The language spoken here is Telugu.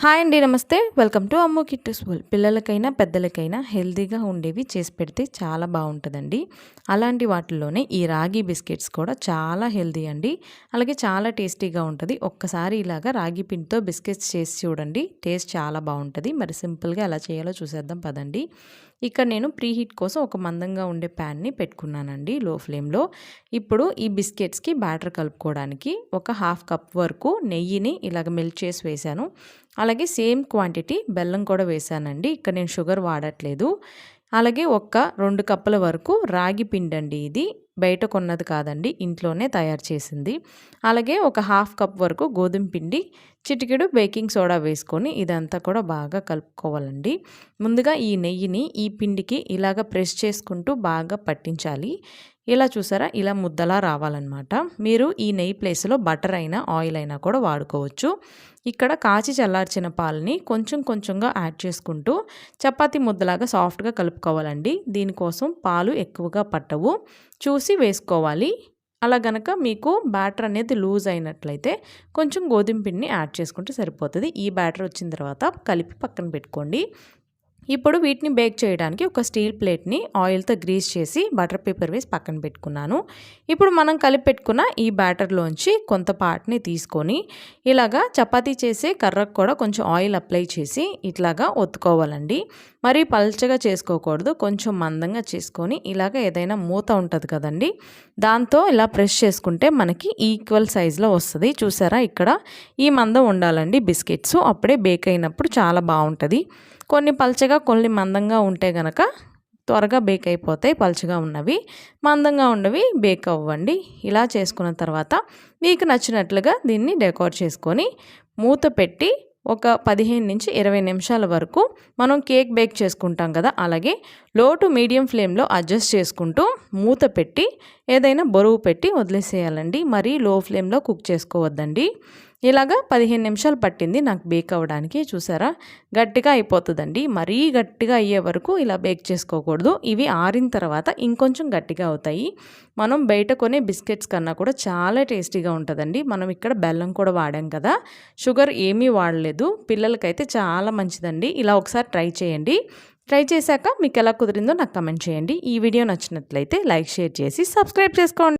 హాయ్ అండి, నమస్తే. Welcome to Ammu Kittu's world. పిల్లలకైనా పెద్దలకైనా హెల్తీగా ఉండేవి చేసి పెడితే చాలా బాగుంటుందండి. అలాంటి వాటిల్లోనే ఈ రాగి బిస్కెట్స్ కూడా చాలా హెల్తీ అండి. అలాగే చాలా టేస్టీగా ఉంటుంది. ఒక్కసారి ఇలాగా రాగి పిండితో బిస్కెట్స్ చేసి చూడండి, టేస్ట్ చాలా బాగుంటుంది. మరి సింపుల్గా ఎలా చేయాలో చూసేద్దాం పదండి. ఇక్కడ నేను ప్రీ హీట్ కోసం ఒక మందంగా ఉండే ప్యాన్ని పెట్టుకున్నానండి లో ఫ్లేమ్లో. ఇప్పుడు ఈ బిస్కెట్స్కి బ్యాటర్ కలుపుకోవడానికి ఒక హాఫ్ కప్ వరకు నెయ్యిని ఇలాగ మెల్ట్ చేసి వేశాను. అలాగే సేమ్ క్వాంటిటీ బెల్లం కూడా వేసానండి. ఇక్కడ నేను షుగర్ వాడట్లేదు. అలాగే ఒక 2 కప్పుల వరకు రాగి పిండి అండి. ఇది బయట కొన్నది కాదండి, ఇంట్లోనే తయారు చేసింది. అలాగే ఒక హాఫ్ కప్ వరకు గోధుమ పిండి, చిటికెడు బేకింగ్ సోడా వేసుకొని ఇదంతా కూడా బాగా కలుపుకోవాలండి. ముందుగా ఈ నెయ్యిని ఈ పిండికి ఇలాగ ప్రెస్ చేసుకుంటూ బాగా పట్టించాలి. ఇలా చూసారా, ఇలా ముద్దలా రావాలన్నమాట. మీరు ఈ నెయ్యి ప్లేస్లో బటర్ అయినా ఆయిల్ అయినా కూడా వాడుకోవచ్చు. ఇక్కడ కాచి చల్లార్చిన పాలని కొంచెం కొంచెంగా యాడ్ చేసుకుంటూ చపాతీ ముద్దలాగా సాఫ్ట్గా కలుపుకోవాలండి. దీనికోసం పాలు ఎక్కువగా పట్టవు, చూసి వేసుకోవాలి. అలా గనక మీకు బ్యాటర్ అనేది లూజ్ అయినట్లయితే కొంచెం గోధుమ పిండిని యాడ్ చేసుకుంటే సరిపోతుంది. ఈ బ్యాటర్ వచ్చిన తర్వాత కలిపి పక్కన పెట్టుకోండి. ఇప్పుడు వీటిని బేక్ చేయడానికి ఒక స్టీల్ ప్లేట్ని ఆయిల్తో గ్రీస్ చేసి బటర్ పేపర్ వేసి పక్కన పెట్టుకున్నాను. ఇప్పుడు మనం కలిపి పెట్టుకున్న ఈ బ్యాటర్లోంచి కొంత పార్ట్ని తీసుకొని ఇలాగా చపాతీ చేసే కర్రకు కూడా కొంచెం ఆయిల్ అప్లై చేసి ఇట్లాగా ఒత్తుకోవాలండి. మరీ పల్చగా చేసుకోకూడదు, కొంచెం మందంగా చేసుకొని ఇలాగ ఏదైనా మూత ఉంటుంది కదండి, దాంతో ఇలా ప్రెస్ చేసుకుంటే మనకి ఈక్వల్ సైజులో వస్తుంది. చూసారా, ఇక్కడ ఈ మందం ఉండాలండి బిస్కెట్స్, అప్పుడే బేక్ అయినప్పుడు చాలా బాగుంటుంది. కొన్ని పల్చగా కొన్ని మందంగా ఉంటే గనక త్వరగా బేక్ అయిపోతాయి. పల్చగా ఉన్నవి, మందంగా ఉన్నవి బేక్ అవ్వండి. ఇలా చేసుకున్న తర్వాత మీకు నచ్చినట్లుగా దీన్ని డెకోర్ చేసుకొని మూత పెట్టి ఒక 15 నుంచి 20 నిమిషాల వరకు మనం కేక్ బేక్ చేసుకుంటాం కదా, అలాగే లో టు మీడియం ఫ్లేమ్లో అడ్జస్ట్ చేసుకుంటూ మూత పెట్టి ఏదైనా బరువు పెట్టి వదిలేసేయాలండి. మరీ లో ఫ్లేమ్లో కుక్ చేసుకోవద్దండి. ఇలాగా 15 నిమిషాలు పట్టింది నాకు బేక్ అవ్వడానికి. చూసారా, గట్టిగా అయిపోతుందండి. మరీ గట్టిగా అయ్యే వరకు ఇలా బేక్ చేసుకోకూడదు. ఇవి ఆరిన తర్వాత ఇంకొంచెం గట్టిగా అవుతాయి. మనం బయట కొనే బిస్కెట్స్ కన్నా కూడా చాలా టేస్టీగా ఉంటుందండి. మనం ఇక్కడ బెల్లం కూడా వాడాం కదా, షుగర్ ఏమీ వాడలేదు. పిల్లలకైతే చాలా మంచిదండి. ఇలా ఒకసారి ట్రై చేయండి. ట్రై చేశాక మీకు ఎలా కుదిరిందో నాకు కమెంట్ చేయండి. ఈ వీడియో నచ్చినట్లయితే లైక్, షేర్ చేసి సబ్స్క్రైబ్ చేసుకోండి.